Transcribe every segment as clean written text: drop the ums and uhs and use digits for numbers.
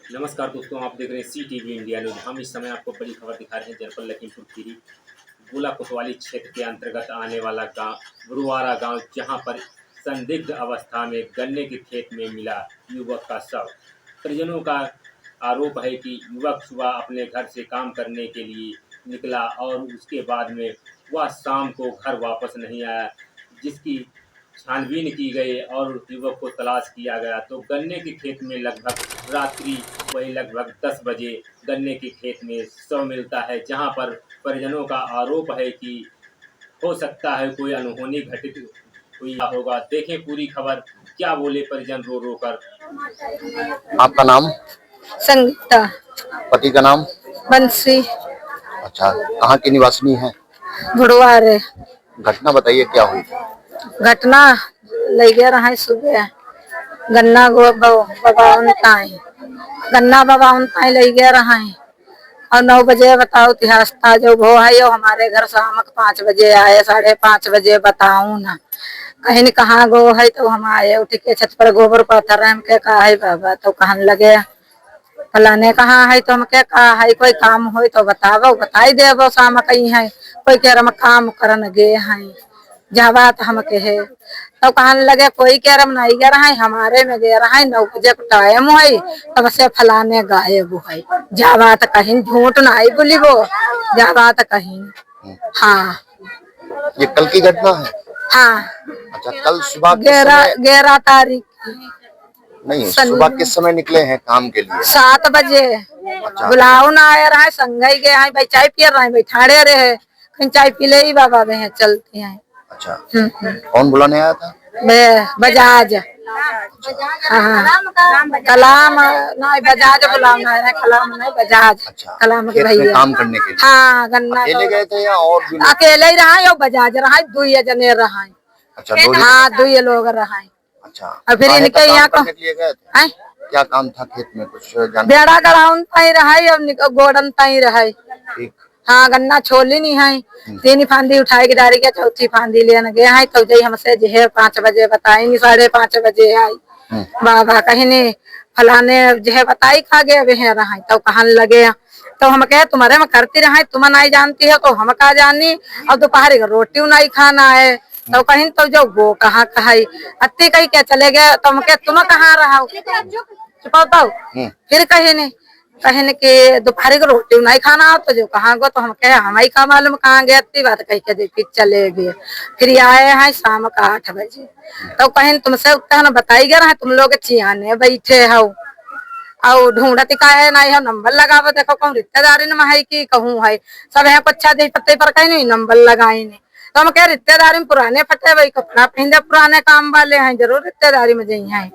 नमस्कार दोस्तों, आप देख रहे हैं सी टीवी इंडिया न्यूज। हम इस समय आपको बड़ी खबर दिखा रहे हैं। जनपद लखीमपुर खीरी गोला कोतवाली क्षेत्र के अंतर्गत आने वाला गांव गुरुवारा गांव, जहां पर संदिग्ध अवस्था में गन्ने के खेत में मिला युवक का शव। परिजनों का आरोप है कि युवक सुबह अपने घर से काम करने के लिए निकला और उसके बाद में वह शाम को घर वापस नहीं आया, जिसकी छानबीन की गई और युवक को तलाश किया गया तो गन्ने के खेत में लगभग रात्रि वही लगभग 10 बजे गन्ने के खेत में शव मिलता है, जहां पर परिजनों का आरोप है कि हो सकता है कोई अनहोनी घटित हुई होगा। देखें पूरी खबर, क्या बोले परिजन रो रो कर। आपका नाम? संगीता। पति का नाम? बंसी। अच्छा, कहाँ की निवासिनी है? बुढ़वारे। घटना बताइए, क्या हुई? घटना ले गया रहा है सुबह गन्ना गन्ना बबाउनता ले गया रहा है और 9 बजे बताओ इतिहास था जो वो है यो हमारे घर शाम 5 बजे आए, 5:30 बजे बताऊं ना कहीं न कहाँ गो है तो हम आए उठ के छत पर गोबर पाथर हम के कहा है बाबा तो कहन लगे फलाने कहाँ है तो हम के कहा है कोई काम हो तो बताओ बताई देवो शाम कहीं है कोई कह रहा काम करन गे हैं जहाँ बात हम कहे तो कहने लगे कोई कह रहा नहीं गया रहा है हमारे में गया रहा है 9 बजे को टाइम है तब से फलाने गायब है जहाँ बात कहीं झूठ नहीं बोली वो जहाँ बात कहीं। हाँ, ये कल की घटना है? हाँ। अच्छा, कल सुबह 11 तारीख नहीं, सुबह किस समय निकले हैं काम के लिए? 7 बजे। अच्छा। बुलाओ ना आया रहा है संगई गए हैं भाई चाय पिय रहे हैं बैठाड़े रहे कहीं चाय पी ले ही बाबा वे चलते हैं। अच्छा, कौन बुलाने आया था? बजाज। हाँ, कलाम नहीं बजाज बुलाना है, कलाम नहीं बजाज। अच्छा, कलाम के खेत में भैया काम करने के लिए? हाँ, गन्ना अकेले गए थे या और भी लोग? अकेले ही रहा है बजाज रहा है 2 जने रहा है। अच्छा, 2 लोग रहा है। अच्छा, और फिर इनके यहाँ को गए थे? क्या काम था खेत में, कुछ बेड़ा गड़ाउन तई रहा है और गोड़न तई रहा है। ठीक। हाँ, गन्ना छोली नहीं है 3 फांदी उठाई के डारी के 4थी फांदी लेने गए हैं तो जय हमसे जे 5 बजे बताई नहीं 5:30 बजे आई बाबा कहीं नहीं फलाने जे बताई खा गए वे रहा तो कहने लगे तो हम कहे तुम्हारे में करती रहा तुम नहीं जानती है तो हम कहा जानी और दोपहर का रोटी नहीं खाना है तो कहीं तो जो वो कहाँ कहा अति कहीं क्या चले गए तो हम कहे तुम कहाँ रहा छुपाओ फिर कहीं नहीं कहने के दोपहर को रोटी नहीं खाना तो जो कहाँ गो तो हम कहे हम ही का मालूम कहाँ गए इतनी बात कह के फिर चले गए। फिर आए हैं शाम का 8 बजे तो कहीं तुमसे उत्तर बताई गया रहा तुम लोग चियाने बैठे हो और ढूंढती का है नहीं है नंबर लगावो देखो कौन रिश्तेदारी में है कि कहूँ है सब है अच्छा दे पत्ते पर कहीं नहीं नंबर लगाए नहीं तो हम कह रिश्तेदारी में पुराने फटे वही कपड़ा पहनते पुराने काम वाले हैं जरूर रिश्तेदारी में जी है।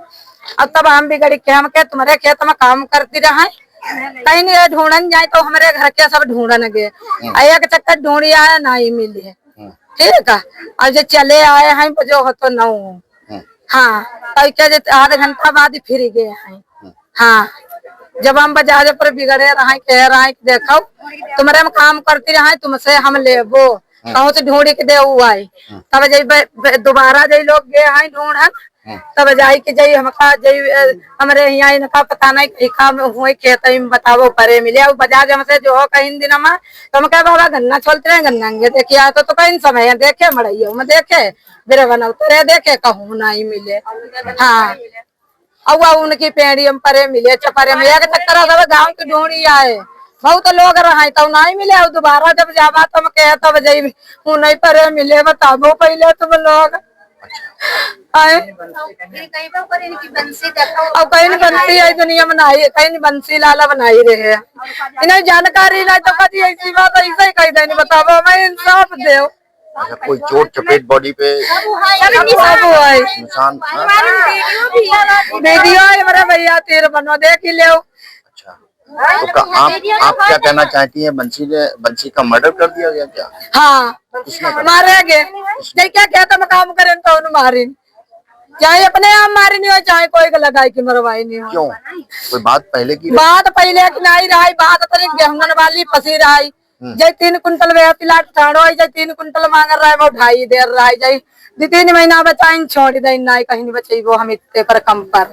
अब तब हम बिगड़ी के हम कहे तुम्हारे खेत में काम करती रहा कहीं नहीं ढूंढन जाए तो हमारे घर के सब ढूंढन गए एक चक्कर ढूंढी आया नहीं मिले ठीक है और जो चले आए हैं जो हो तो 9 हाँ तो आधा घंटा बाद फिर गए हैं। हाँ, जब हम बाजार पर बिगड़े रहे कह रहे हैं देखो तुम्हारे में काम करती रहे तुमसे हम लेबो कहूँ से ढूंढ के दे आई तब जब दोबारा जई लोग गए हैं ढूंढन तब जाई के जई हमका जई हमारे यहाँ इनका पता नहीं कहीं हुए खेत में बतावो परे मिले और बाजार हमसे जो हो कहीं दिन में तो हम कहे बाबा गन्ना छोलते रहे गन्ना देखिए तो कहीं समय देखे मड़ैया में देखे बिरे बना उतरे देखे कहूँ नहीं मिले। हाँ, और उनकी पेड़ी में परे मिले चपरे में एक चक्कर सब गाँव की ढूंढी आए बहुत लोग रहे तो नहीं मिले और दोबारा जब जावा तुम कहे तब जई नहीं परे मिले बताबो पहले तुम लोग और कहीं बंसी है दुनिया में नहीं कहीं बंसी लाला बनाई रहे इन्हें जानकारी नहीं तो कभी ऐसी बात ऐसे ही कही देनी बताबो मैं इंसाफ दे। अच्छा, कोई चोट चपेट बॉडी पे निशान? वीडियो है मेरे भैया तेरे बनो देख ही ले। अच्छा, तो आप क्या कहना चाहती हैं? बंसी का मर्डर कर दिया गया क्या? हाँ, मारे गए क्या कहता मैं काम करें तो उन्हें मारी चाहे अपने आप मारी नहीं हो चाहे कोई को लगाई की मरवाई नहीं हो। क्यों? कोई बात पहले की नहीं रही बात तो गेहूं वाली फंसी रही जय 3 कुंटल वे पिलाट ठाड़ो जय 3 कुंटल मांग रहा है वो 2.5 देर रहा है जय 2-3 महीना बचाई छोड़ दे नहीं कहीं नहीं बचाई वो हम इतने पर कम पर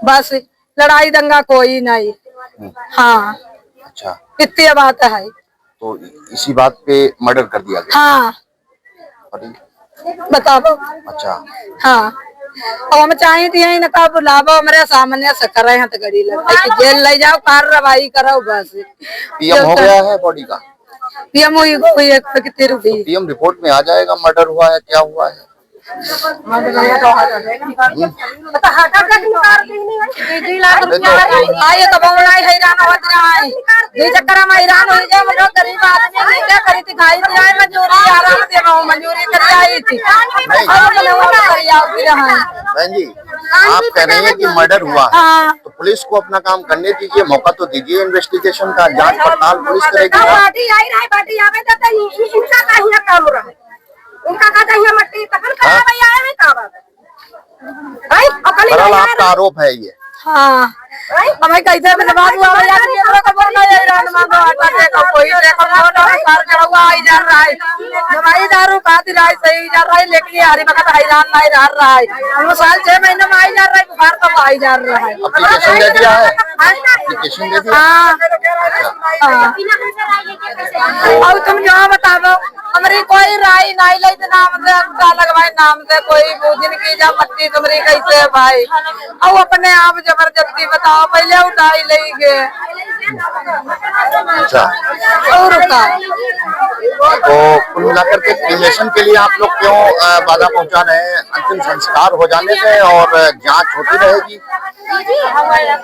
बस लड़ाई दंगा कोई नहीं हाँ अच्छा, इतनी बात है। तो इसी बात पे मर्डर कर दिया गया। हाँ अरे, बताओ। अच्छा, हाँ और हम चाहे थी यही नका बुलावो हमारे सामने से कर रहे हैं तो गड़ी लगा कि जेल ले जाओ कार्रवाई करो बस। पीएम हो गया है बॉडी का। पीएम कितने रुपये पीएम रिपोर्ट में आ जाएगा मर्डर हुआ है क्या हुआ है। आइए तो हैरान होत रहे ये चक्कर में हैरान हो गए। हम लोग गरीब आदमी नहीं क्या करी थी खाई थी आए मजदूरी आराम से मंजूरी कर आई थी। बहन जी आप कह रही हैं कि मर्डर हुआ है तो पुलिस को अपना काम करने दीजिए, मौका तो दीजिए इन्वेस्टिगेशन का, जांच पड़ताल पुलिस करेगी। बहरहाल आपका आरोप है ये। हाँ हमें कैसे बर्बाद हुआ भैया को बोलना है ईरान में तो आटा देखो कोई देखो सर चढ़ा आई जा रहा है दवाई दारू खाती रहा सही जा रहा है लेकिन हरी वक्त हैरान नहीं रहा है। हम साल 6 महीने में आई जा रहा है बुखार तो आई जा रहा है। एप्लीकेशन दे दिया है, एप्लीकेशन दे दिया। और तुम जो बताओ हमारी कोई राय नहीं लाई नाम से लगवाए नाम से कोई पूजन की जा मट्टी तुम्हारी कैसे भाई और अपने आप जबरदस्ती बताओ पहले उठाई लेंगे। अच्छा और तो कुल मिलाकर के क्रिमेशन के लिए आप लोग क्यों बाधा पहुंचा रहे हैं। अंतिम संस्कार हो जाने से और जांच होती रहेगी।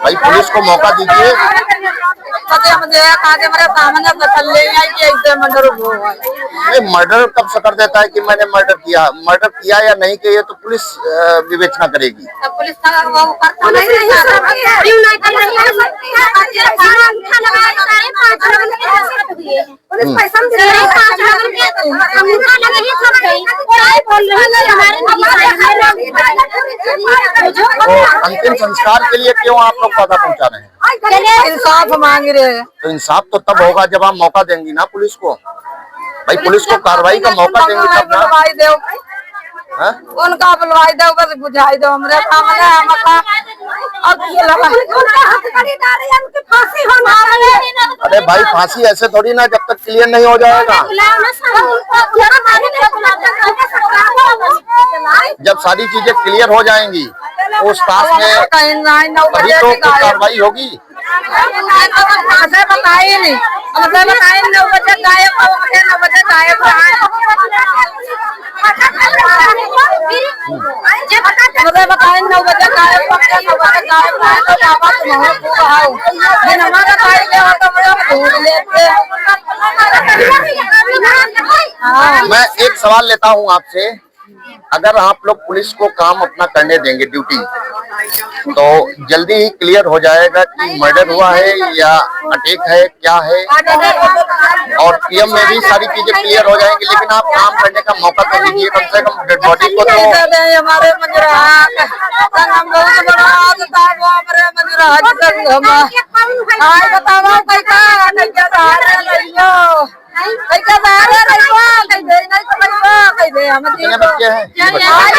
भाई पुलिस को मौका दीजिए। मर्डर कब से कर देता है कि मैंने मर्डर किया या नहीं किया ये तो पुलिस विवेचना करेगी। तो अंतिम संस्कार के लिए क्यों आप लोग बाधा पहुंचा रहे हैं। इंसाफ मांग रहे हैं। तो इंसाफ तो तब होगा जब आप मौका देंगी ना पुलिस को। भाई पुलिस को कार्रवाई का मौका देंगे तब ना। उनका बुलवाई दो बस बुझाई दो हमरे सामने हमका अरे भाई फांसी ऐसे थोड़ी ना जब तक क्लियर नहीं हो जाएगा। जब सारी चीजें क्लियर हो जाएंगी तो उस टास्क में अभी तो कार्रवाई होगी। बताइए नहीं बताइए 9 बजे गायब 9 बजे गायब मुझे बताए 9 बजे गायब 9 बजे गायब रहा तो जावा तुम्हारे को आओ दिन हमारा टाइम ले तो मुझे ढूंढ लेते। मैं एक सवाल लेता हूं आपसे, अगर आप लोग पुलिस को काम अपना करने देंगे ड्यूटी तो जल्दी ही क्लियर हो जाएगा कि मर्डर हुआ है या अटैक है क्या है और पीएम में भी सारी चीजें क्लियर हो जाएंगी। लेकिन आप काम करने का मौका तो दीजिए कम से कम डेड बॉडी को। तो हमारे कितने बच्चे हैं। घर बाहर